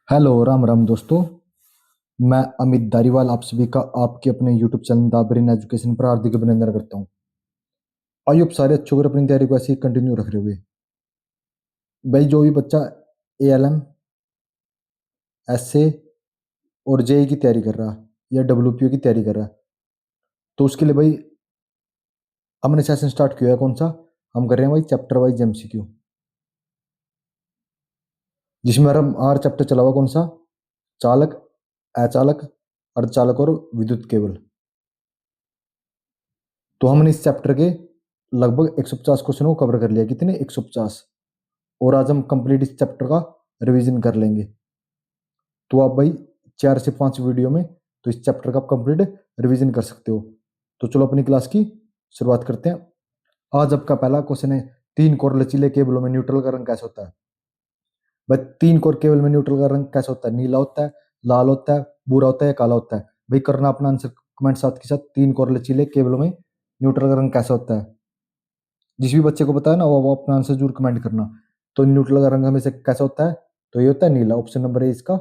Hello Ram Ram दोस्तों। मैं अमित धारीवाल आप सभी का आपके अपने YouTube channel the brain education पर हार्दिक अभिनंदन करता हूं। आइए आप सारे अच्छों कर अपनी तैयारी को ऐसे ही कंटिन्यू रख रहे हुए भाई, जो भी बच्चा एएलएम, एसए और जेई की तैयारी कर रहा या डब्ल्यूपीओ की तैयारी कर रहा है, तो उसके लिए भाई हमने सेशन स्टार्ट किया है। कौन सा हम कर रहे हैं भाई? चैप्टर वाइज एमसीक्यू, जिसमें हर चैप्टर चला हुआ कौन सा? चालक, अचालक, अर्धचालक और विद्युत केबल। तो हमने इस चैप्टर के लगभग 150 क्वेश्चन को कवर कर लिया। कितने? 150। और आज हम कंप्लीट इस चैप्टर का रिवीजन कर लेंगे। तो आप भाई 4 से 5 वीडियो में तो इस चैप्टर का कंप्लीट रिवीजन कर सकते हो। तो चलो अपनी क्लास की शुरुआत करते हैं। आज आपका पहला क्वेश्चन है, 3 कोर लचीले केबलों में न्यूट्रल का रंग कैसे होता है? भाई 3 कोर केबल में न्यूट्रल का रंग कैसे होता है? नीला होता है, लाल होता है, भूरा होता है या काला होता है? भाई करना अपना आंसर कमेंट साथ के साथ। 3 कोर लचीले केबलों में न्यूट्रल का रंग कैसा होता है? जिस भी बच्चे को पता है ना वो अपना आंसर जरूर कमेंट करना। तो न्यूट्रल का रंग हमेशा कैसा होता है? तो ये होता है नीला। ऑप्शन नंबर ए इसका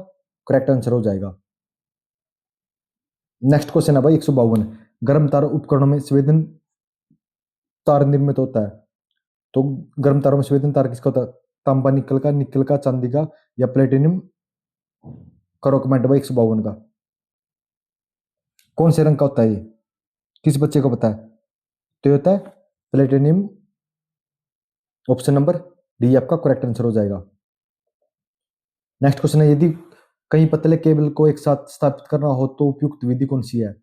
करेक्ट आंसर हो जाएगा। नेक्स्ट क्वेश्चन है भाई 152, गर्म तार उपकरणों में संवेदन तार निर्मित होता है। तो गर्म तारों में संवेदन तार किसका होता है? तांबा निकल का, निकल का, चांदी का या प्लेटिनियम? करो कमेंट भाई 152 का। कौन से रंग का होता है ये? किस बच्चे को पता है? तो ये होता है प्लेटिनियम। ऑप्शन नंबर डी आपका करेक्ट आंसर हो जाएगा। नेक्स्ट क्वेश्चन है, यदि कई पतले केबल को एक साथ स्थापित करना हो तो उपयुक्त विधि कौन सी है?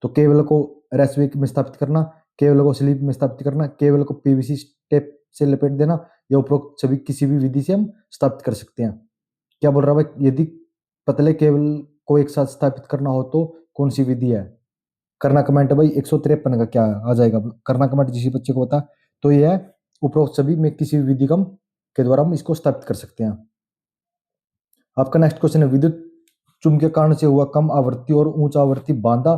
तो केबल को रेसविक में स्थापित करना, केबल को स्लीप में स्थापित करना, केबल को पीवीसी टेप से लपेट देना या उपरोक्त सभी किसी भी विधि से हम स्थापित कर सकते हैं। क्या बोल रहा है भाई? यदि पतले केबल को एक साथ स्थापित करना हो तो कौन सी विधि है? करना कमेंट भाई 153 का क्या आ जाएगा? करना कमेंट जिस बच्चे को बता। तो ये है उपरोक्त सभी में किसी भी विधि कम के द्वारा हम इसको स्थापित कर सकते हैं। आपका नेक्स्ट क्वेश्चन है, विद्युत चुंबकीय कारण से हुआ कम आवृत्ति और उच्च आवृत्ति बांधा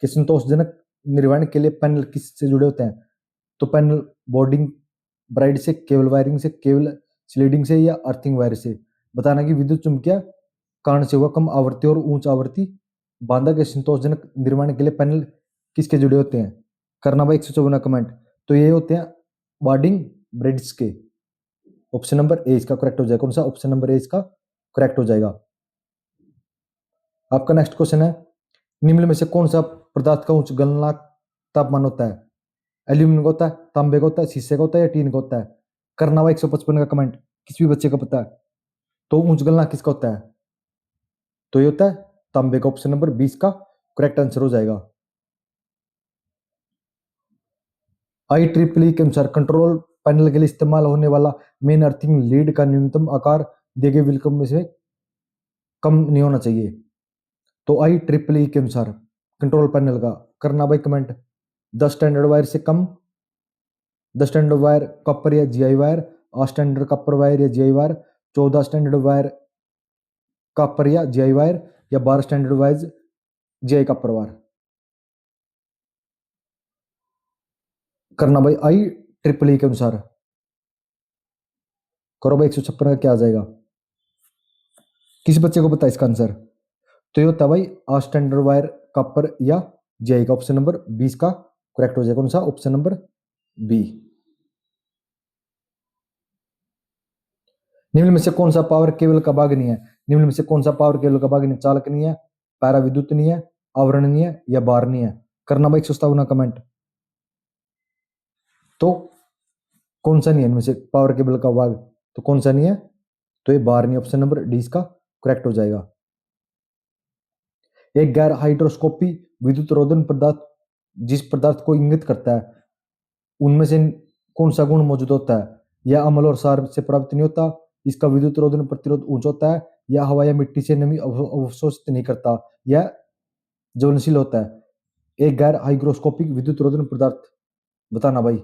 के संतोषजनक निर्वहन के लिए पैनल किससे जुड़े होते हैं? तो पैनल बोर्डिंग ब्राइड से, केबल वायरिंग से, केबल स्लीडिंग से या अर्थिंग वायर से? बताना कि विद्युत चुंबकीय कारण से हुआ कम आवृत्ति और उच्च आवृत्ति बांधा के संतोषजनक निर्माण के लिए पैनल किसके जुड़े होते हैं? करना भाई 154 कमेंट। तो ये होते हैं वार्डिंग ब्रिड्स के। ऑप्शन नंबर ए इसका करेक्ट हो जाएगा। कौन सा? ऑप्शन नंबर ए इसका करेक्ट हो जाएगा। आपका नेक्स्ट क्वेश्चन है, निम्न में से कौन सा पदार्थ का उच्च गलनांक तापमान होता है? एल्यूमिनियम का होता है, तांबे का होता है, शीशे का होता है या टीन का होता है? करना हुआ 155 का कमेंट। किसी भी बच्चे का पता है तो उच्च गलनांक किसका होता है? तो ये होता है तांबे का। ऑप्शन नंबर 20 का करेक्ट आंसर हो जाएगा। IEEE के अनुसार कंट्रोल पैनल के लिए इस्तेमाल होने वाला मेन अर्थिंग लीड का न्यूनतम आकार दिए गए विकल्प में से कम नहीं होना चाहिए। तो IEEE के अनुसार कंट्रोल पैनल का करना भाई कमेंट। 10 स्टैंडर्ड वायर से कम, 10 स्टैंडर्ड वायर कॉपर या GI wire, 8 standard copper wire या GI wire, 14 standard wire copper या जीआई वायर या 12 standard wise GI copper wire? करना भाई IEEE के अनुसार। करो भाई 156 का क्या आ जाएगा? किसी बच्चे को पता है इसका आंसर? तो ये होता है भाई 8 स्टैंडर्ड वायर कॉपर या जीआई का। ऑप्शन नंबर 20 का करेक्ट हो जाएगा। कौन सा? Option number B. निम्न में से कौन सा पावर केबल का भाग नहीं है? निम्न में से कौन सा पावर केबल का भाग नहीं है? चालक नहीं है, पैरा विद्युत नहीं है, आवरण नहीं है या बार नहीं है? करना भाई 157 कमेंट। तो कौन सा नहीं है इनमें से पावर केबल का भाग? तो कौन सा नहीं है? तो ये बार नहीं। ऑप्शन नंबर डी इसका करेक्ट हो जाएगा। एक गैर हाइड्रोस्कोपी विद्युत रोधन पदार्थ जिस पदार्थ को इंगित करता है उनमें से कौन सा गुण मौजूद होता है? यह अम्ल और क्षार से प्राप्त नहीं होता, इसका विद्युत रोधन प्रतिरोध ऊंचा होता है, या हवा या मिट्टी से नमी अवशोषित नहीं करता, या ज्वलनशील होता है? एक गैर हाइग्रोस्कोपिक विद्युत रोधन पदार्थ बताना भाई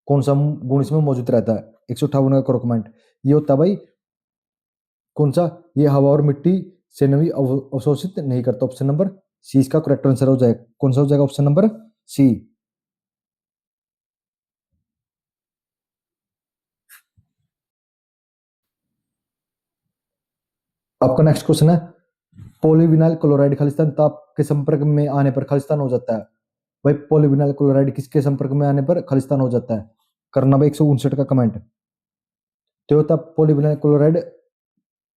कौन सा गुण इसमें मौजूद रहता है? 158 का करो कमेंट। ये होता है भाई कौन सा? ये हवा और मिट्टी से नमी अवशोषित नहीं करता। ऑप्शन नंबर सी इसका करेक्ट आंसर हो जाएगा। कौन सा हो जाएगा? Option number C. आपका नेक्स्ट क्वेश्चन है, पॉलीविनाइल क्लोराइड खालिस्तान ताप के संपर्क में आने पर खालिस्तान हो जाता है। भाई पॉलीविनाइल क्लोराइड किसके संपर्क में आने पर खालिस्तान हो जाता है? करना भाई 159 का कमेंट। तो होता है पॉलीविनाइल क्लोराइड,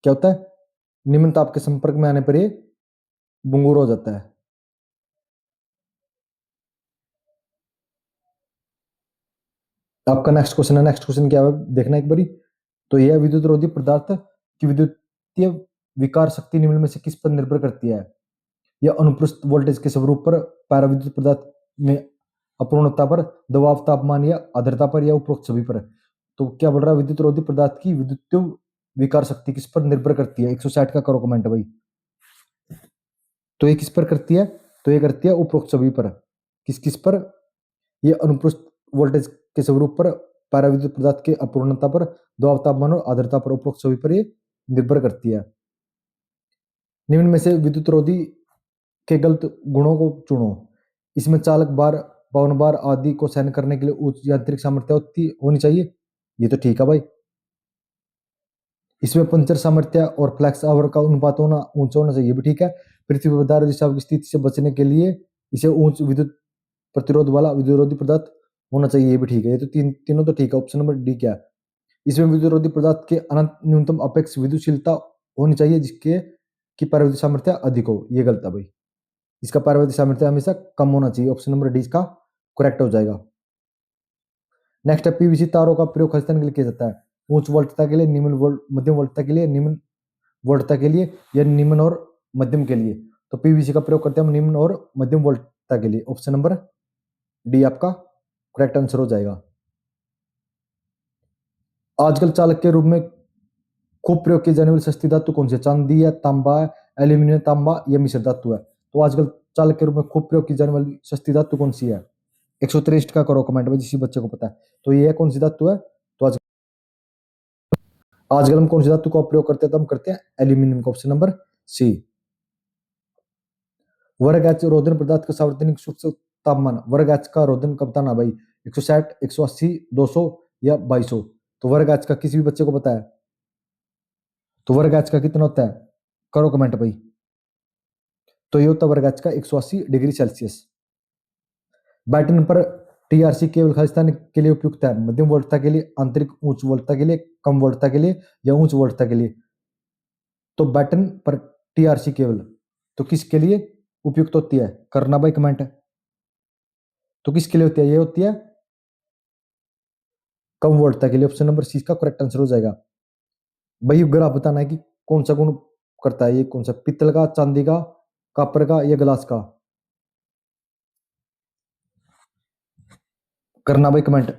क्या होता है? निम्न ताप के संपर्क में आने पर ये बुंगूर हो जाता है। आपका नेक्स्ट क्वेश्चन है, नेक्स्ट क्वेश्चन क्या है देखना एक बारी। तो यह विद्युत रोधी पदार्थ की विद्युतीय विकार शक्ति निम्न में से किस पर निर्भर करती है? यह अनुप्रस्थ वोल्टेज के स्वरूप पर, पराविद्युत पदार्थ में अपूर्णता पर, दबाव तापमान या आर्द्रता पर, या उपरोक्त सभी पर। तो क्या बोल रहा है, विद्युत रोधी पदार्थ की विद्युतीय विकार शक्ति किस पर निर्भर करती है? 160 का करो कमेंट भाई। तो ये किस पर करती है? तो ये करती है उपरोक्त सभी पर। किस किस पर? ये अनुप्रस्थ वोल्टेज के स्वरूप पर, पराविद्युत पदार्थ के अपूर्णता पर, दबाव तापमान और आर्द्रता पर, उपरोक्त सभी पर ये निर्भर करती है। निम्न में से विद्युत रोधी के गलत गुणों को चुनो। इसमें चालक बार, पवन बार आदि को सहन करने के लिए उच्च यांत्रिक सामर्थ्य होनी चाहिए। ये तो ठीक है भाई। इसमें पंचर सामर्थ्य और फ्लैक्स आवर का अनुपात होना ऊंचा होना चाहिए, भी ठीक है। पृथ्वी पर दारू दिशा की स्थिति से बचने के लिए इसे उच्च विद्युत प्रतिरोध वाला विद्युतरोधी पदार्थ होना चाहिए, ये भी ठीक है। ये तो तीनों तो ठीक है। ऑप्शन नंबर डी क्या है? इसमें विद्युतरोधी पदार्थ के अनंत न्यूनतम अपेक्ष विद्युतशीलता होनी चाहिए, जिसके की परिवर्ती सामर्थ्य अधिक हो। ये गलत है भाई। इसका परिवर्ती सामर्थ्य हमेशा कम होना चाहिए। ऑप्शन नंबर डी इसका करेक्ट हो जाएगा। नेक्स्ट है, पीवीसी तारों का प्रयोग खालिस्तान के लिए किया जाता है। उच्च वोल्टता के लिए, निम्न वोल्ट मध्यम वोल्टता के लिए, निम्न वोल्टता के लिए, या निम्न और मध्यम के लिए। तो पीवीसी का प्रयोग करते हैं हम निम्न और मध्यम वोल्टता के लिए। ऑप्शन नंबर डी आपका करेक्ट आंसर हो जाएगा। आजकल चालक के रूप में खूब प्रयोग की जाने वाली सस्ती धातु कौन सी है? चांदी है, तांबा है, एल्यूमिनियम, तांबा या मिश्र धातु है? तो आजकल चालक के रूप में खूब प्रयोग की जाने वाली सस्ती धातु कौन सी है? 163 का करो कमेंट में, जिस बच्चे को पता है। तो ये कौन सी धातु है? तो आजकल हम कौन सी धातु का प्रयोग करते हैं? तो हम करते हैं एल्यूमिनियम का। Option number C. वर्ग एच रोधन पदार्थ का सार्वजनिक सूक्ष्म तापमान, वर्ग एच का रोधन का बताना भाई। 160, 180, 200 या 2200। तो वर्ग एच का किसी भी बच्चे को पता है? तो वर्ग एच का कितना होता है? करो कमेंट भाई। तो ये होता है वर्ग एच का 180 डिग्री सेल्सियस। बैटन पर टीआरसी केवल खालिस्तान के लिए उपयुक्त है, मध्यम वोल्टता के लिए, आंतरिक उच्च वोल्टता के लिए, कम वोल्टता के लिए, या उच्च वोल्टता के लिए। तो बैटन पर टीआरसी केवल तो किसके लिए उपयुक्त होती है? करना भाई कमेंट। तो किसके लिए होती है? ये होती है कम वोल्टता के लिए। ऑप्शन नंबर सी का करेक्ट आंसर हो जाएगा। भाई अगर आप बताना है कि कौन सा गुण करता है, ये कौन सा, पित्तल का, चांदी का, कॉपर का, या ग्लास का? करना भाई कमेंट।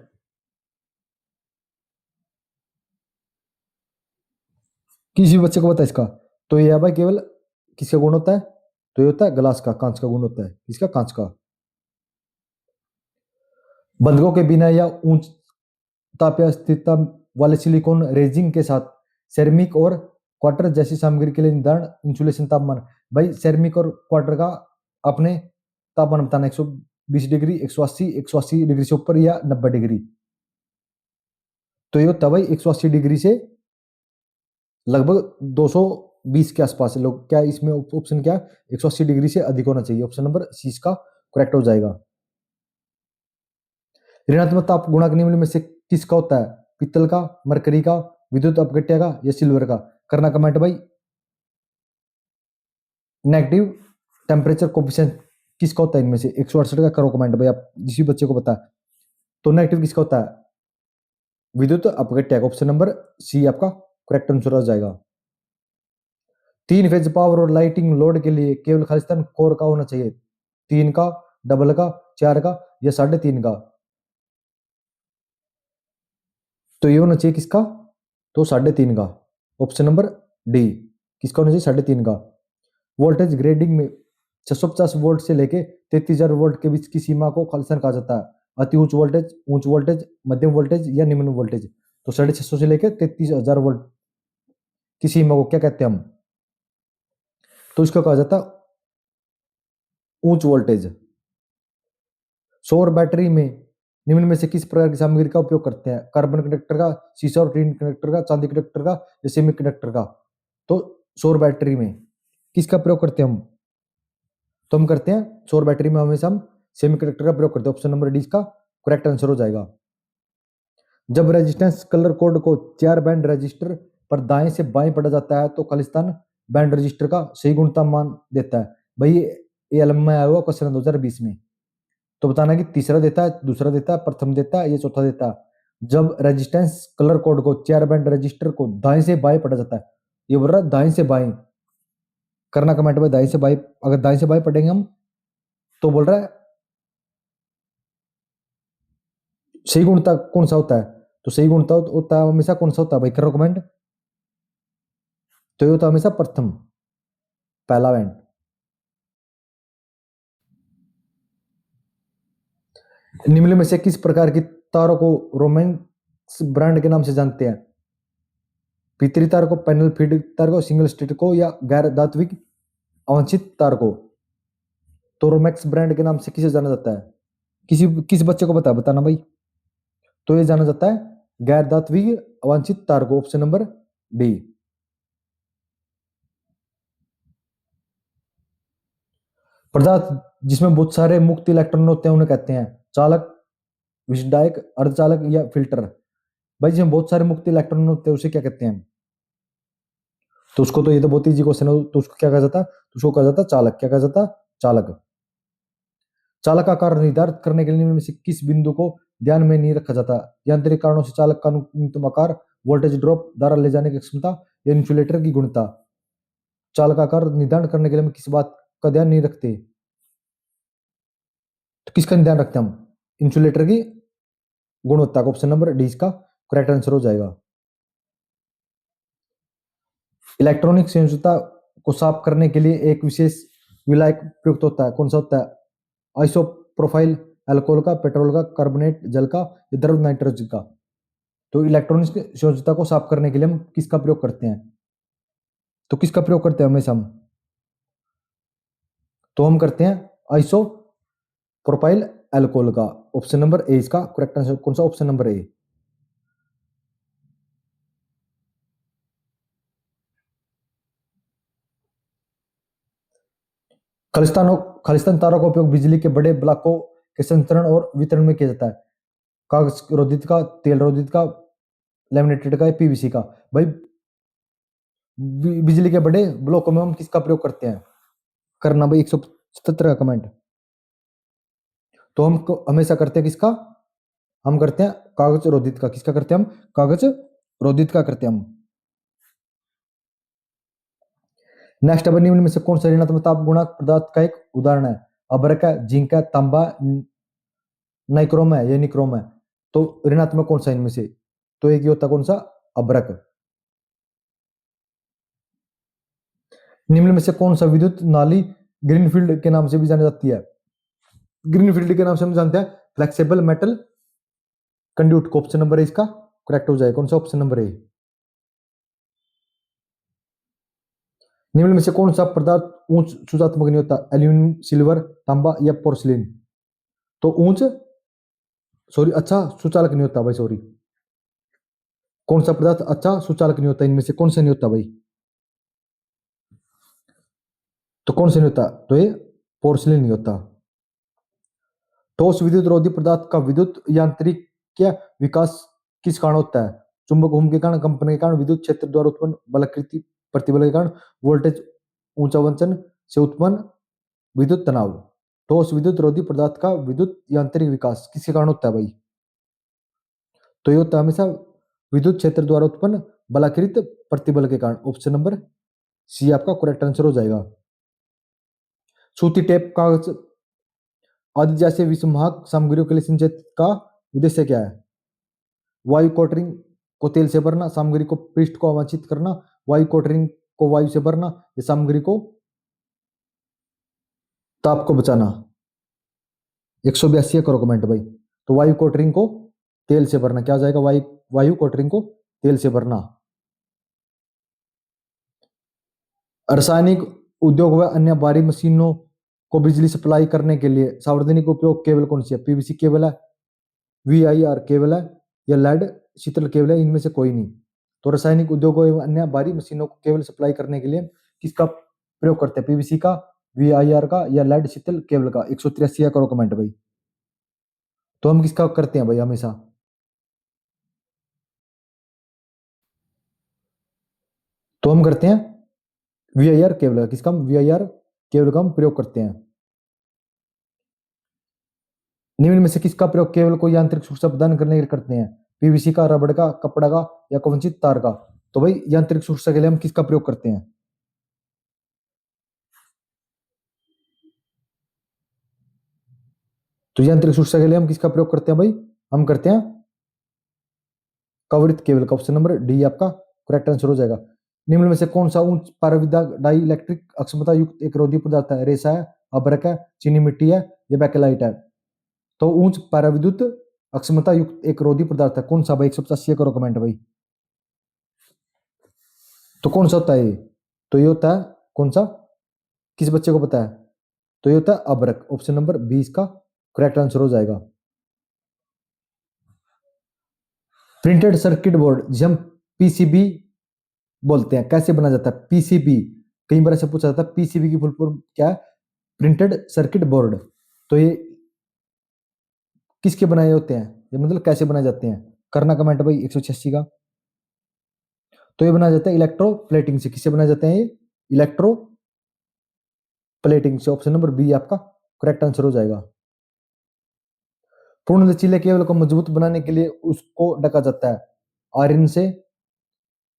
किसी भी बच्चे को पता है इसका? तो ये है भाई केवल किसका गुण होता है? तो ये होता है ग्लास का, कांच का गुण होता है। इसका कांच का। बंधकों के बिना या उच्च तापीय स्थिरता वाले सिलिकॉन रेजिंग के साथ सेरेमिक और क्वार्टर जैसी सामग्री के लिए निर्धारण इंसुलेशन तापमान। भाई सेरेमिक और क्वार्टर का अपने तापमान बताना, 120 डिग्री, 180, 180 डिग्री से ऊपर, या 90 डिग्री। तो ये होता है भाई 180 डिग्री से लगभग 220 के आसपास। लोग क्या इसमें ऑप्शन क्या? 180 डिग्री से अधिक होना चाहिए। ऑप्शन नंबर सी इसका करेक्ट हो जाएगा। ऋणात्मक ताप गुणांक निम्न में से किसका होता है? पित्तल का, मरकरी का, विद्युत अपघट्य का, या सिल्वर का? करना कमेंट भाई। नेगेटिव टेम्परेचर कोफिशिएंट किसका होता है इनमें से? 168 का करो कमेंट भाई, आप जिस बच्चे को पता है। तो नेगेटिव किसका होता है? विद्युत अपघट्य का। ऑप्शन नंबर सी आपका करेक्ट आंसर हो जाएगा। 3 फेज पावर और लाइटिंग लोड के लिए केवल खालिस्तान कोर का होना चाहिए। 3 का, डबल का, 4 का, या 3.5 का? तो ये होना चाहिए किसका? तो 3.5 का। ऑप्शन नंबर डी किसका होना चाहिए? 3.5 का। वोल्टेज ग्रेडिंग में 650 वोल्ट से लेके 33,000 वोल्ट के बीच की सीमा को खालिस्तान कहा जाता है। अति उच्च वोल्टेज, मध्यम वोल्टेज, या निम्न वोल्टेज। तो 650 से लेकर 33,000 वोल्ट की सीमा को क्या कहते हैं हम? तो इसको कहा जाता है उच्च वोल्टेज। सौर बैटरी में निम्न में से किस प्रकार की सामग्री का उपयोग करते हैं? कार्बन कंडक्टर का, शीशा और टीन कंडक्टर का, चांदी कंडक्टर का, या सेमी कंडक्टर का? तो सौर बैटरी में किसका प्रयोग करते हैं हम? तो हम करते हैं सौर बैटरी में हमेशा हम सेमीकंडक्टर का प्रयोग करते हैं। ऑप्शन नंबर डी इसका करेक्ट आंसर हो जाएगा। जब रेजिस्टेंस कलर कोड को 4 बैंड रजिस्टर पर दाएं से बाएं पढ़ा जाता है तो खालिस्तान बैंड रजिस्टर का सही गुणता मान देता है। भाई ये एलएम में आया हुआ क्वेश्चन 2020 में। तो बताना कि तीसरा देता है, दूसरा देता है, प्रथम देता है, ये चौथा देता है। जब रेजिस्टेंस कलर कोड को 4 बैंड रजिस्टर को दाएं से बाएं पढ़ा जाता है, ये बोल रहा है दाएं से बाएं। करना कमेंट में दाएं से बाएं। अगर दाएं से बाएं पढ़ेंगे हम तो बोल रहा है सही गुणता कौन सा होता है? तो सही गुणता होता है हमेशा कौन सा होता है भाई? करो कमेंट। तो ये होता है हमेशा प्रथम, पहला बैंड। निम्न में से किस प्रकार की तारों को रोमेंस ब्रांड के नाम से जानते हैं? पितरी तार को, पैनल फीड तार को, सिंगल स्टेट को, या गैर धात्विक अवांछित तार को? तो रोमैक्स ब्रांड के नाम से किसे जाना जाता है? किस बच्चे को बताना भाई। तो ये जाना जाता है गैर धात्विक अवांछित तार को। Option number D. पदार्थ जिसमें बहुत सारे मुक्त इलेक्ट्रॉन होते हैं उन्हें कहते हैं चालक, विषदायक, अर्धचालक या फिल्टर। भाई जिसमें बहुत सारे मुक्त इलेक्ट्रॉन होते हैं उसे क्या कहते हैं? तो उसको, तो ये तो बहुत इजी क्वेश्चन है, तो उसको क्या कहा जाता? उसको कहा जाता चालक। क्या कहा जाता? चालक। चालक आकार निर्धारित करने के लिए इनमें से किस बिंदु को ध्यान में नहीं रखा जाता? यांत्रिक कारणों से चालक का न्यूनतम आकार, वोल्टेज ड्रॉप, धारा ले जाने की क्षमता, या इंसुलेटर की गुणता। चालक आकार निर्धारण करने के लिए हम किस बात का ध्यान नहीं रखते? तो किसका ध्यान रखते हैं हम? इंसुलेटर की गुणवत्ता का। ऑप्शन नंबर डी इसका करेक्ट आंसर हो जाएगा। इलेक्ट्रॉनिक संयोजकता को साफ करने के लिए एक विशेष विलायक प्रयुक्त होता है, कौन सा होता है? आइसोप्रोफाइल अल्कोहल का, पेट्रोल का, कार्बोनेट जल का, या द्रव नाइट्रोजन का? तो इलेक्ट्रॉनिक संयोजकता को साफ करने के लिए हम किसका प्रयोग करते हैं? तो किसका प्रयोग करते हैं हमेशा हम? तो हम करते हैं आइसोप्रोपाइल अल्कोहल का। ऑप्शन नंबर ए इसका करेक्ट आंसर कौन सा? Option number A. खालिस्तान तारों का उपयोग बिजली के बड़े ब्लॉकों के संचरण और वितरण में किया जाता है। कागज रोधित का, तेल रोधित का, लेमिनेटेड का, या पीवीसी का? भाई बिजली के बड़े ब्लॉकों में हम किसका प्रयोग करते हैं? करना भाई 177 का कमेंट। तो हम हमेशा करते हैं किसका? हम करते हैं कागज रोधित का। किसका करते हैं हम? कागज रोधित का करते हैं हम। नेक्स्ट, अब निम्न में से कौन सा ऋणात्मक ताप गुणांक पदार्थ का एक उदाहरण है? अभ्रक है, जिंक है, तांबा, नाइक्रोम है, या निक्रोम है? तो ऋणात्मक कौन सा इनमें से? तो एक ही होता कौन सा? अभ्रक। निम्न में से कौन सा विद्युत नाली ग्रीनफील्ड के नाम से भी जानी जाती है? ग्रीनफील्ड के नाम से हम जानते हैं फ्लेक्सिबल मेटल कंड्यूट को। ऑप्शन नंबर ए इसका करेक्ट हो जाएगा। कौन सा? Option number A. निम्न में से कौन सा पदार्थ उच्च सूचात्मक नहीं होता? एल्यूमिनियम, सिल्वर, तांबा, या पोर्सिलिन? तो उच्च, सॉरी, अच्छा सुचालक नहीं होता भाई, सॉरी। कौन सा पदार्थ अच्छा सुचालक नहीं होता? इनमें से कौन सा नहीं होता भाई? तो कौन सा नहीं होता? तो ये पोर्सिलिन नहीं होता। ठोस विद्युत रोधी पदार्थ का विद्युत यांत्रिक क्या विकास किस कारण होता है? चुंबक घूम के कारण, कंपन के कारण, विद्युत क्षेत्र द्वारा उत्पन्न बलाकृति प्रतिबल के कारण, वोल्टेज ऊंचा वंचन से उत्पन्न विद्युत तनाव। ठोस विद्युत रोधी पदार्थ का विद्युत यांत्रिक विकास किसके कारण होता है भाई? तो ये होता है हमेशा विद्युत क्षेत्र द्वारा उत्पन्न बलाकृत प्रतिबल के कारण। ऑप्शन नंबर सी आपका करेक्ट आंसर हो जाएगा। सूती टेप, कागज आदि जैसे विषवाहक सामग्रियों के लिए सिंचित का उद्देश्य क्या है? वायु कोटरिंग को तेल से भरना, सामग्री को पृष्ठ को अवांछित करना, वायु कोटरिंग को वायु से भरना, या सामग्री को ताप को बचाना। 182 करो कमेंट भाई। तो वायु कोटरिंग को तेल से भरना क्या हो जाएगा? वायु कोटरिंग को तेल से भरना। रासायनिक उद्योग व अन्य भारी मशीनों को बिजली सप्लाई करने के लिए सार्वजनिक उपयोग केबल कौन सी है? पीवीसी केबल है, VIR केबल है, या लेड शीतल केबल है? इनमें से कोई नहीं। तो रासायनिक उद्योगों एवं अन्य भारी मशीनों को केबल सप्लाई करने के लिए किसका प्रयोग करते हैं? पीवीसी का, वीआईआर का या लेड शीतल केबल का? 183 करो कमेंट भाई। तो हम किसका करते हैं भाई हमेशा? तो हम करते हैं वीआईआर केबल का। किसका? वीआईआर केबल का हम प्रयोग करते हैं। निम्न में से किसका प्रयोग केबल को यांत्रिक सुरक्षा प्रदान करने के लिए करते हैं? पीवीसी का, रबड़ का, कपड़ा का या कवचित तार का? तो भाई यांत्रिक सुरक्षा के लिए हम किसका प्रयोग करते हैं? तो यांत्रिक सुरक्षा के लिए हम किसका प्रयोग करते हैं भाई? हम करते हैं कवरित केबल का। ऑप्शन नंबर डी आपका करेक्ट आंसर हो जाएगा। निम्न में से कौन सा उच्च पारविद्या डाई इलेक्ट्रिक अक्षमता युक्त एक रोधी पदार्थ है? रेसा है, अभ्रक है, चीनी मिट्टी है या बैकेलाइट है? तो उच्च पाराविद्युत अक्षमता युक्त एक रोधी पदार्थ है कौन सा भाई? 185 करो कमेंट भाई। तो कौन सा होता है ये? तो ये होता है कौन सा? किस बच्चे को पता है? तो ये होता है अभ्रक। ऑप्शन नंबर 20 का करेक्ट आंसर हो जाएगा। प्रिंटेड सर्किट बोर्ड जिसे हम पीसीबी बोलते हैं, कैसे बना जाता है? पीसीबी कई बार ऐसे पूछा जाता है, पीसीबी की फुल फॉर्म क्या है? Printed circuit board. तो ये किसके बनाए होते हैं? ये मतलब कैसे बनाए जाते हैं? करना कमेंट भाई 186 का। तो ये बनाया जाता है इलेक्ट्रो प्लेटिंग से। किससे बनाए जाते हैं ये? इलेक्ट्रो प्लेटिंग से। ऑप्शन नंबर बी आपका करेक्ट आंसर हो जाएगा। पूर्ण लचीले केबल को मजबूत बनाने के लिए उसको ढका जाता है आयरन से,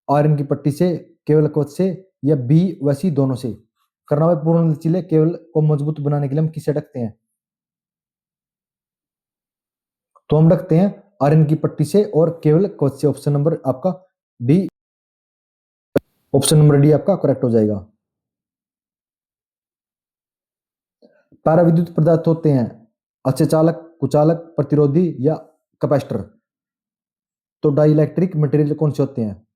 आयरन की पट्टी से, केबल कवच से या बी व सी दोनों से? करना है पूर्ण लचीले केबल को मजबूत बनाने के लिए हम किससे ढकते हैं? तो हम ढकते हैं आयरन की पट्टी से और केबल कवच से। ऑप्शन नंबर आपका डी, ऑप्शन नंबर डी आपका करेक्ट हो जाएगा। पारा विद्युत पदार्थ होते हैं अच्छेचालक, कुचालक, प्रतिरोधी या कैपेसिटर। तो डाई इलेक्ट्रिक मटेरियल कौन से होते हैं?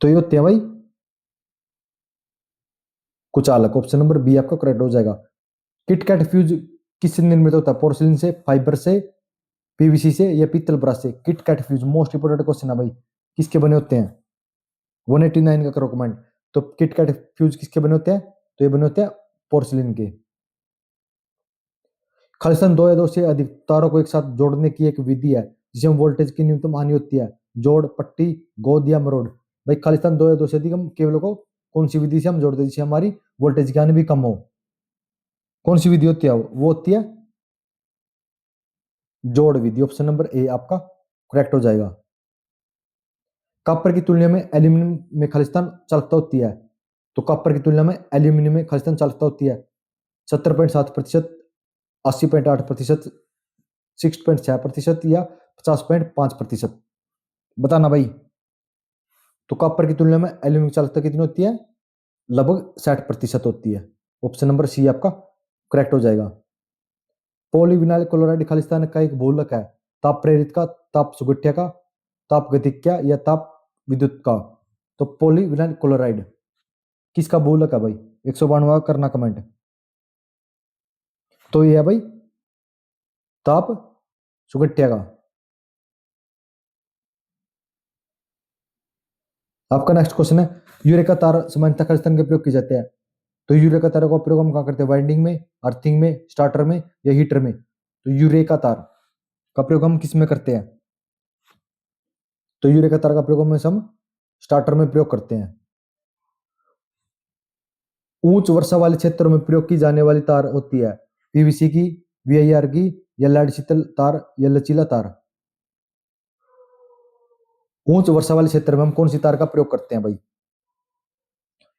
तो ये होते हैं भाई कुचालक। ऑप्शन नंबर बी आपका करेक्ट हो जाएगा। किटकैट फ्यूज किससे निर्मित होता है? पोर्सिलिन से, फाइबर से, पीवीसी से या पीतल ब्रश से? KitKat fuse most important question है भाई। किसके बने होते हैं? 189 का करो कमेंट। तो किटकैट फ्यूज किसके बने होते हैं? तो ये बने होते हैं पोर्सिलिन के। खालिस्तान दो या दो से अधिक तारों को एक साथ जोड़ने की एक विधि है जिसमें वोल्टेज की न्यूनतम हानि होती है। जोड़, पट्टी, गोद या मरोड़? भाई खालिस्तान दो या दो से अधिक हम केबल को कौन सी विधि से हम जोड़ते हैं जिससे हमारी वोल्टेज की हानि भी कम हो? कौन सी विधि होती है? वो होती है जोड़ विधि। ऑप्शन नंबर ए आपका करेक्ट हो जाएगा। कॉपर की तुलना में एल्यूमिनियम में खालिस्तान चालकता होती है। तो कॉपर की तुलना में एल्यूमिनियम में खालिस्तान चालकता होती है 70.7%, 80.8%, 6.6% या 50.5%? बताना भाई। तो कॉपर की तुलना में एल्यूमिनियम की चालकता कितनी होती है? लगभग 60% होती है। ऑप्शन नंबर सी आपका करेक्ट हो जाएगा। पॉलीविनाइल क्लोराइड खालिस्तान का एक बहुलक है। ताप प्रेरित का, ताप सुगठिया का, ताप गतिक्या या ताप विद्युत का? तो पॉलीविनाइल क्लोराइड किसका बहुलक है भाई? 192 करना कमेंट। तो ये है भाई ताप सुगठिया का। आपका नेक्स्ट क्वेश्चन है यूरे का तार सामान्यतः खालिस्तान के प्रयोग किए जाते हैं। तो यूरे का तार का प्रयोग हम कहाँ करते हैं? वाइंडिंग में, अर्थिंग में, स्टार्टर में या हीटर में? तो यूरे का तार का प्रयोग हम किस में करते हैं? तो यूरे का तार का प्रयोग हम स्टार्टर में प्रयोग करते हैं। उच्च वर्षा वाले क्षेत्रों में प्रयोग की जाने वाली तार होती है पीवीसी की, वीआईआर की या लेड शीतल तार या लचीला तार? उच्च वर्षा वाले क्षेत्र में हम कौन सी तार का प्रयोग करते हैं भाई?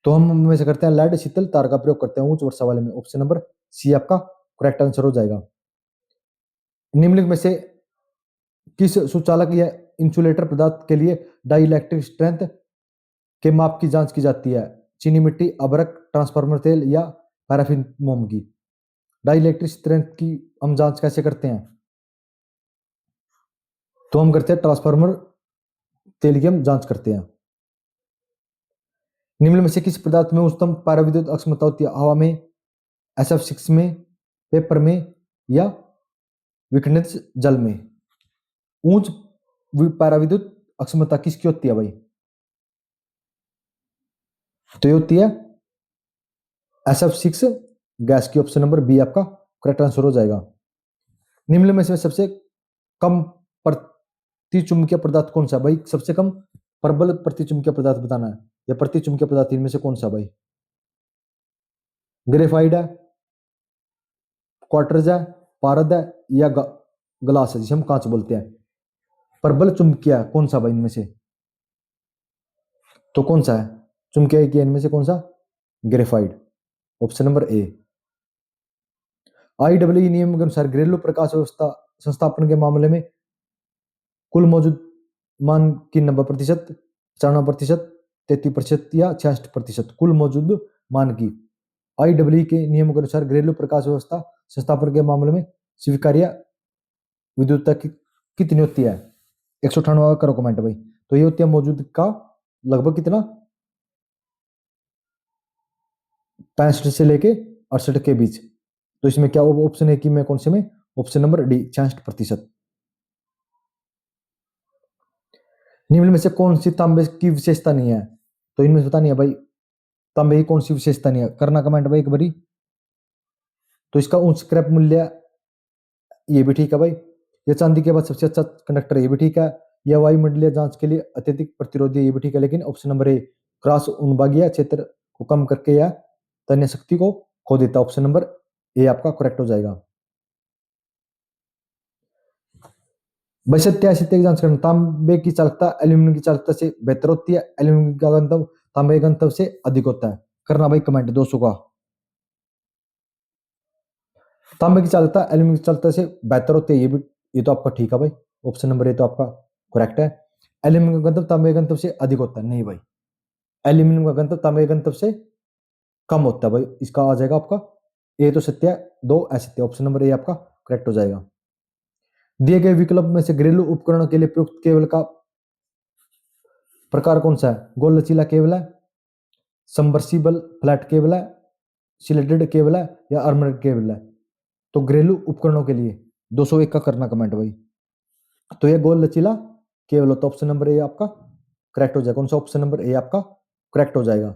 तो हम में से करते हैं लेड शीतल तार का प्रयोग करते हैं उच्च वर्षा वाले में। ऑप्शन नंबर सी आपका करेक्ट आंसर हो जाएगा। निम्नलिखित में से किस सुचालक या इंसुलेटर पदार्थ के लिए डाई इलेक्ट्रिक स्ट्रेंथ के माप की जांच की जाती है? चीनी मिट्टी, अभ्रक, ट्रांसफार्मर तेल या पैराफिन मोम की? डाई इलेक्ट्रिक स्ट्रेंथ की हम जांच कैसे करते हैं? तो हम करते हैं ट्रांसफार्मर तेल की हम जांच करते हैं। निम्न में से किस पदार्थ में उच्चतम पाराविद्युत अक्षमता होती है? हवा में, SF6 में, पेपर में या विखंडित जल में? उच्च पराविद्युत अक्षमता किसकी होती है भाई? तो ये होती है SF6 गैस की। ऑप्शन नंबर बी आपका करेक्ट आंसर हो जाएगा। निम्न में से सबसे कम प्रतिचुंबकीय पदार्थ कौन सा? भाई सबसे कम प्रबल प्रतिचुंबकीय पदार्थ बताना है, या प्रतिचुंबकीय पदार्थ इनमें से कौन सा भाई? ग्रेफाइट है, क्वार्टर्ज है, पारद है, या ग्लास है जिसे हम कांच बोलते हैं। प्रबल चुंबकीय कौन सा भाई इनमें से? तो कौन सा है चुंबकीय की इनमें से कौन सा? Graphite. Option number A. IEEE नियम के अनुसार घरेलू प्रकाश व्यवस्था संस्थापन के मामले में कुल मौजूद मान की 90%, 95%, 33% या 66%? कुल मौजूद मान की IEEE के नियम के अनुसार घरेलू प्रकाश व्यवस्था संस्थापन के मामले में स्वीकार्य विद्युतता कितनी होती है? 198 करो कमेंट भाई। तो ये होती है मौजूद का लगभग कितना? 65 से लेके 68 के बीच। तो इसमें क्या ऑप्शन है कि मैं कौन से में? Option number D 66%। निम्न में से कौन सी तांबे की विशेषता नहीं है? तो इनमें से पता नहीं है भाई तांबे की कौन सी विशेषता नहीं है, करना कमेंट भाई एक बारी। तो इसका उच्च स्क्रैप मूल्य, ये भी ठीक है भाई। ये चांदी के बाद सबसे अच्छा कंडक्टर, ये भी ठीक है। यह वायुमंडलीय जांच के लिए अत्यधिक प्रतिरोधी, ये भी ठीक है। लेकिन ऑप्शन नंबर ए क्रॉस उन्भागीय क्षेत्र को कम करके या तन्य शक्ति को खो देता। ऑप्शन नंबर ए आपका करेक्ट हो जाएगा। बशर्ते ऐसी जांच करना, तांबे की चालकता एल्यूमिनियम की चालकता से बेहतर होती है, एल्यूमिनियम का घनत्व तांबे के घनत्व से अधिक होता है। करना भाई कमेंट 200 का। तांबे की चालकता एल्यूमिनियम की चालकता से बेहतर होती है, ये तो आपका ठीक है भाई। ऑप्शन नंबर ए तो आपका करेक्ट है। एल्यूमिनियम का घनत्व तांबे के घनत्व से अधिक होता है, नहीं भाई। एल्यूमिनियम का घनत्व तांबे के घनत्व से कम होता है भाई। इसका आ जाएगा आपका ए तो सत्य है, दो असत्य। ऑप्शन नंबर ए आपका करेक्ट हो जाएगा। दिए गए विकल्प में से घरेलू उपकरणों के लिए प्रयुक्त केबल का प्रकार कौन सा है? गोल लचीला केबल है, सबमर्सिबल फ्लैट केबल है, सिलेटेड केबल है, या आर्मर्ड केबल है? तो घरेलू उपकरणों के लिए 201 का करना कमेंट भाई। तो ये गोल लचीला केबल होता है। ऑप्शन नंबर ए आपका करेक्ट हो जाएगा। कौन सा? ऑप्शन नंबर ए आपका करेक्ट हो जाएगा।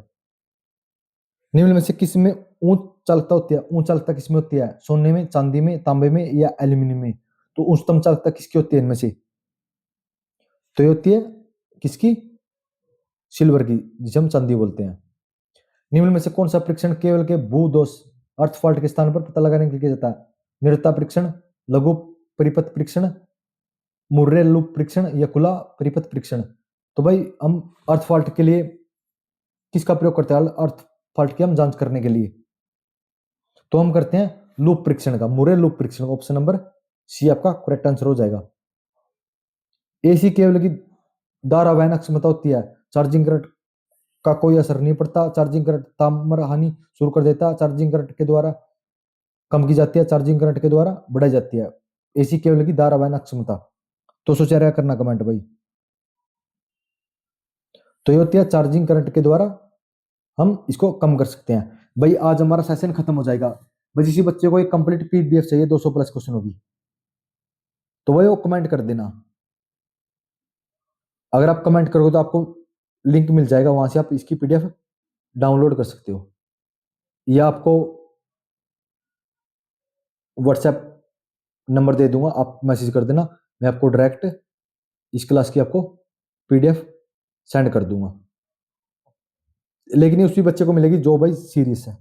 निम्न में से किस में ऊंच चालकता होती है? ऊंच चालकता किसमें होती है? सोने में, चांदी में, तांबे में, या एल्यूमिनियम में? तो उच्चतम चालकता किसकी होती है इनमें से? तो ये होती है किसकी? सिल्वर की, जिसे हम चांदी बोलते हैं। निम्न में से कौन सा परीक्षण केवल के भूदोष अर्थ फॉल्ट के स्थान पर पता लगाने के लिए किया जाता है? निरता परीक्षण, लघु परिपथ परीक्षण, मुर्रे लूप परीक्षण, या खुला परिपथ परीक्षण? तो भाई हम अर्थ फॉल्ट के लिए किसका प्रयोग करते हैं? अर्थ फॉल्ट की हम जांच करने के लिए तो हम करते हैं लूप परीक्षण का, मुर्रे लूप परीक्षण। ऑप्शन नंबर सी आपका करेक्ट आंसर हो जाएगा। एसी केबल की धारावाहन क्षमता होती है, चार्जिंग करंट का कोई असर नहीं पड़ता, चार्जिंग करंट ताम्र हानि शुरू कर देता, चार्जिंग करंट के द्वारा कम की जाती है, चार्जिंग करंट के द्वारा बढ़ाई जाती है। एसी केबल की धारावाहन क्षमता तो सोचा रहा करना कमेंट भाई। तो ये होती है चार्जिंग करंट के द्वारा हम इसको कम कर सकते हैं। भाई आज हमारा सेशन खत्म हो जाएगा। भाई किसी बच्चे को एक कंप्लीट पीडीएफ चाहिए 200 प्लस क्वेश्चन होगी, तो भाई वो कमेंट कर देना। अगर आप कमेंट करोगे तो आपको लिंक मिल जाएगा, वहां से आप इसकी पीडीएफ डाउनलोड कर सकते हो, या आपको व्हाट्सएप नंबर दे दूंगा, आप मैसेज कर देना, मैं आपको डायरेक्ट इस क्लास की आपको पीडीएफ सेंड कर दूंगा। लेकिन ये उसी बच्चे को मिलेगी जो भाई सीरियस है,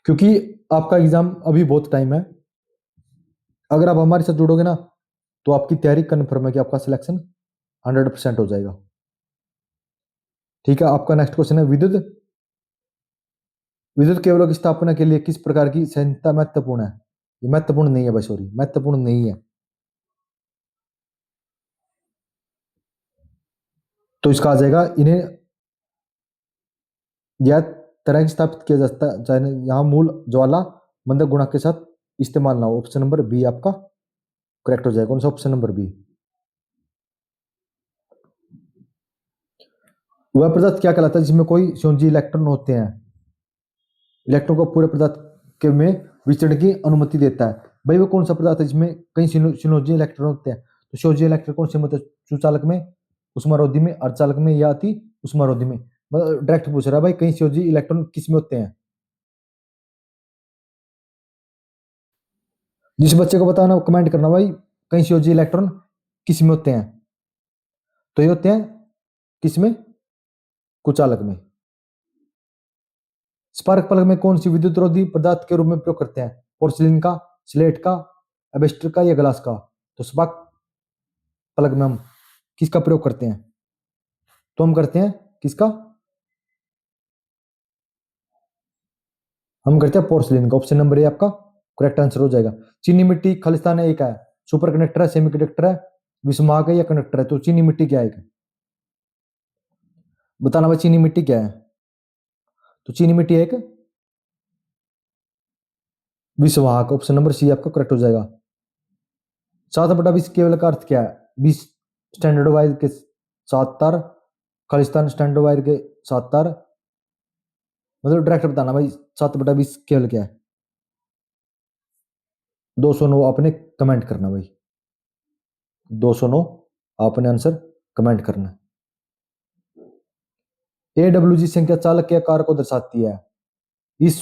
क्योंकि आपका एग्जाम अभी बहुत टाइम है। अगर आप हमारे साथ जुड़ोगे ना तो आपकी तैयारी कन्फर्म है कि आपका सिलेक्शन 100% हो जाएगा। ठीक है, आपका नेक्स्ट क्वेश्चन है विद्युत विद्युत केबलों की स्थापना के लिए किस प्रकार की संहिता महत्वपूर्ण है? ये महत्वपूर्ण नहीं है भाई, सॉरी, महत्वपूर्ण नहीं है। तो इसका आ जाएगा इन्हें यह तरह की स्थापित किया जाता है चाहे यहाँ मूल ज्वाला मंदक गुणक के साथ इस्तेमाल ना हो। ऑप्शन नंबर बी आपका करेक्ट हो जाएगा। कौन सा? Option number B. वह पदार्थ क्या कहलाता है जिसमें कोई संयोजी इलेक्ट्रॉन होते हैं? इलेक्ट्रॉन को पूरे पदार्थ के में विचरण की अनुमति देता है। भाई वो कौन सा पदार्थ है जिसमें कई संयोजी इलेक्ट्रॉन होते हैं? तो सीओजी इलेक्ट्रॉन कौन से में होता है? सुचालक में, उष्मारोधी में, अर्धचालक में या अति उष्मारोधी में? मतलब डायरेक्ट पूछ रहा है भाई कहीं सीओजी इलेक्ट्रॉन किस में होते हैं। जिस बच्चे को बताना कमेंट करना भाई कहीं सीओजी इलेक्ट्रॉन किस में होते हैं। तो ये होते हैं किस में? कुचालक में। स्पार्क प्लग में कौन सी विद्युत रोधी पदार्थ के रूप में प्रयोग करते हैं? पोर्सिलिन का, स्लेट का, एबेस्टर का या ग्लास का? तो स्पार्क प्लग में हम किसका प्रयोग करते हैं? तो हम करते हैं किसका? हम करते हैं पोर्सिलिन का। ऑप्शन नंबर ए आपका करेक्ट आंसर हो जाएगा। चीनी मिट्टी खालिस्तान है, एक है सुपर कंडक्टर है, सेमी कंडक्टर है, विषमार्क है या कंडक्टर है? तो चीनी मिट्टी क्या है? बताना भाई चीनी मिट्टी क्या है? तो चीनी मिट्टी एक विषवाहक। ऑप्शन नंबर सी आपका करेक्ट हो जाएगा। 7/20 केवल का अर्थ क्या है? 20 स्टैंडर्ड वायर के 7 तार, खालिस्तान स्टैंडर्ड वायर के 7 तार। मतलब डायरेक्ट बताना भाई 7/20 केवल क्या है? 209 आपने कमेंट करना भाई, 209 आपने आंसर कमेंट करना। AWG संख्या चालक के आकार को दर्शाती है। इस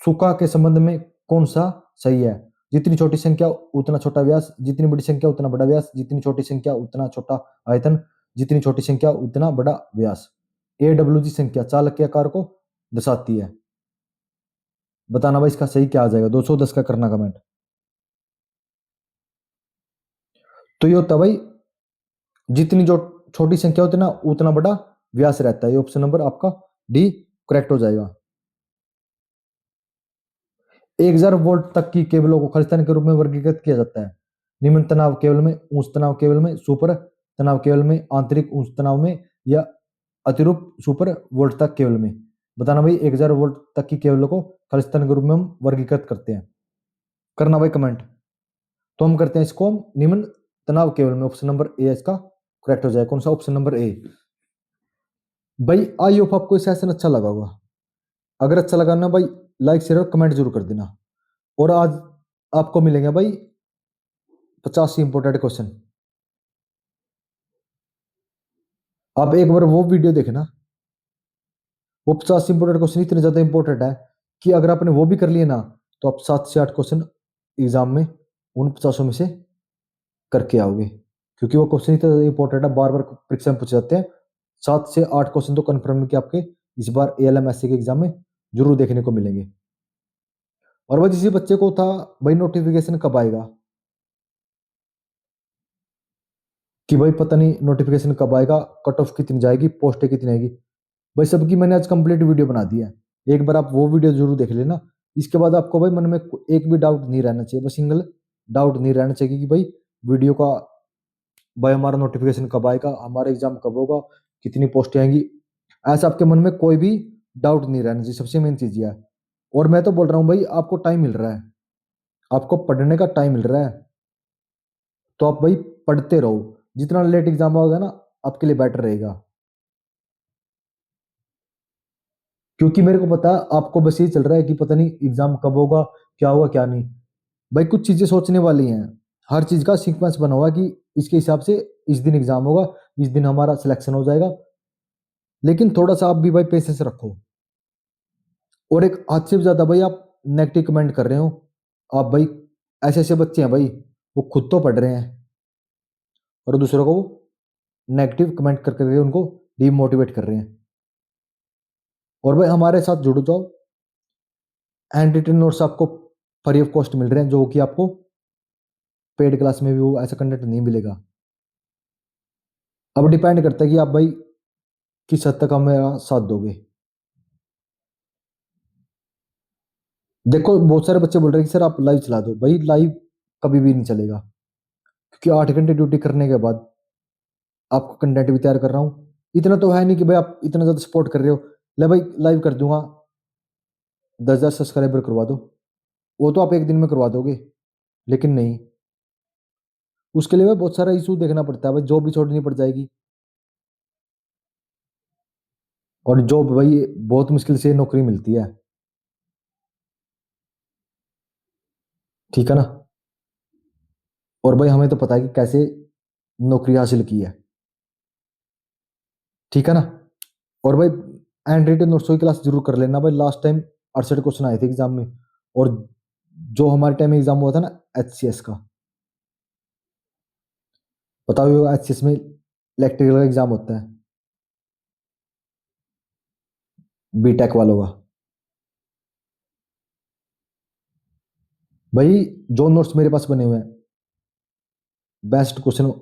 सुका के संबंध में कौन सा सही है? जितनी छोटी संख्या उतना छोटा व्यास, जितनी बड़ी संख्या उतना बड़ा व्यास, जितनी छोटी संख्या उतना छोटा आयतन, जितनी छोटी संख्या उतना बड़ा व्यास। AWG संख्या चालक के आकार को दर्शाती है। बताना भाई इसका सही क्या आ जाएगा, 210 का करना कमेंट। तो ये होता भाई जितनी जो छोटी संख्या होती है ना उतना बड़ा व्यास रहता है। ये ऑप्शन नंबर आपका डी करेक्ट हो जाएगा। 1000 वोल्ट तक की केबलों को खालिस्तान के रूप में वर्गीकृत किया जाता है। निम्न तनाव केबल में, उच्च तनाव केबल में, सुपर तनाव केबल में, आंतरिक उच्च तनाव में या अतिरिक्त सुपर वोल्ट तक केबल में? बताना भाई 1000 वोल्ट तक की केबलों को खालिस्तान के रूप में हम वर्गीकृत करते हैं। करना भाई कमेंट। तो हम करते हैं इसको हम निम्न तनाव केबल में। ऑप्शन नंबर ए इसका करेक्ट हो जाएगा। कौन सा? Option number A. भाई आई होप आपको सेशन अच्छा लगा होगा। अगर अच्छा लगा ना भाई लाइक शेयर और कमेंट जरूर कर देना। और आज आपको मिलेंगे भाई 50 इंपोर्टेंट क्वेश्चन। आप एक बार वो वीडियो देखना। वो 50 इंपोर्टेंट क्वेश्चन इतने ज्यादा इंपॉर्टेंट है कि अगर आपने वो भी कर लिए ना तो आप 7 से 8 क्वेश्चन एग्जाम में उन 50 में से करके आओगे। क्योंकि वो क्वेश्चन इतने इंपॉर्टेंट है, बार बार परीक्षा में पूछे जाते हैं। 7 से 8 क्वेश्चन तो कन्फर्म कि आपके इस बार ALMSC के एग्जाम में जरूर देखने को मिलेंगे। और भाई जिस बच्चे को था भाई नोटिफिकेशन कब आएगा कि भाई पता नहीं नोटिफिकेशन कब आएगा, कट ऑफ कितनी जाएगी, पोस्ट कितनी आएगी, भाई सबकी मैंने आज कंप्लीट वीडियो बना दी है। एक बार आप वो वीडियो जरूर देख लेना। इसके बाद आपको भाई मन में एक भी डाउट नहीं रहना चाहिए, बस सिंगल डाउट नहीं रहना चाहिए कि भाई वीडियो का भाई हमारा नोटिफिकेशन कब आएगा, हमारा एग्जाम कब होगा, कितनी पोस्टें आएंगी। ऐसा आपके मन में कोई भी डाउट नहीं रहना चाहिए, सबसे मेन चीज ये है। और मैं तो बोल रहा हूँ भाई आपको टाइम मिल रहा है, आपको पढ़ने का टाइम मिल रहा है, तो आप भाई पढ़ते रहो। जितना लेट एग्जाम होगा ना आपके लिए बेटर रहेगा। क्योंकि मेरे को पता है आपको बस ये चल रहा है कि पता नहीं एग्जाम कब होगा, क्या होगा क्या नहीं। भाई कुछ चीजें सोचने वाली हैं। हर चीज का सीक्वेंस बना हुआ है कि इसके हिसाब से इस दिन एग्जाम होगा, इस दिन हमारा सिलेक्शन हो जाएगा। लेकिन थोड़ा सा आप भी भाई पेशेंस रखो। और एक हद से भी ज्यादा भाई आप नेगेटिव कमेंट कर रहे हो। आप भाई ऐसे ऐसे बच्चे हैं भाई, वो खुद तो पढ़ रहे हैं और दूसरों को नेगेटिव कमेंट कर करके उनको डीमोटिवेट कर रहे हैं। और भाई हमारे साथ जुड़ जाओ। हैंड रिटन नोट्स आपको फ्री ऑफ कॉस्ट मिल रहे हैं, जो कि आपको पेड क्लास में भी वो ऐसा कंटेंट नहीं मिलेगा। अब डिपेंड करता है कि आप भाई किस हद तक हमें साथ दोगे। देखो बहुत सारे बच्चे बोल रहे हैं कि सर आप लाइव चला दो, भाई लाइव कभी भी नहीं चलेगा। क्योंकि 8 घंटे ड्यूटी करने के बाद आपको कंटेंट भी तैयार कर रहा हूँ। इतना तो है नहीं कि भाई आप इतना ज्यादा सपोर्ट कर रहे हो, ले भाई लाइव कर दूंगा, 10,000 सब्सक्राइबर करवा दो। वो तो आप एक दिन में करवा दोगे, लेकिन नहीं, उसके लिए भाई बहुत सारा इशू देखना पड़ता है। भाई जॉब भी छोड़नी पड़ जाएगी, और जॉब भाई बहुत मुश्किल से नौकरी मिलती है। ठीक है ना। और भाई हमें तो पता है कि कैसे नौकरी हासिल की है। ठीक है ना। और भाई एंड रिटन नोट्स की क्लास जरूर कर लेना भाई। लास्ट टाइम 68 क्वेश्चन आए थे एग्जाम में। और जो हमारे टाइम में एग्जाम हुआ था ना HCS का, बताओ HCS में इलेक्ट्रिकल का एग्जाम होता है बीटेक वालों का। भाई जो नोट्स मेरे पास बने हुए हैं, बेस्ट क्वेश्चन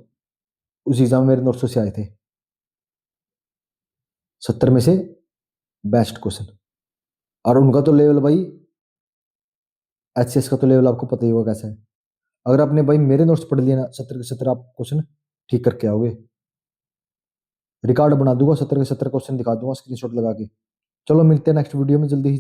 उस एग्जाम में मेरे नोट्स से आए थे। 70 में से बेस्ट क्वेश्चन। और उनका तो लेवल भाई, HCS का तो लेवल आपको पता ही होगा कैसा है। अगर आपने भाई मेरे नोट्स पढ़ लिए ना, 70 के 70 आप क्वेश्चन ठीक करके आओगे। रिकॉर्ड बना दूंगा, 70 के 70 क्वेश्चन दिखा दूंगा स्क्रीनशॉट लगा के। चलो मिलते हैं नेक्स्ट वीडियो में जल्दी ही।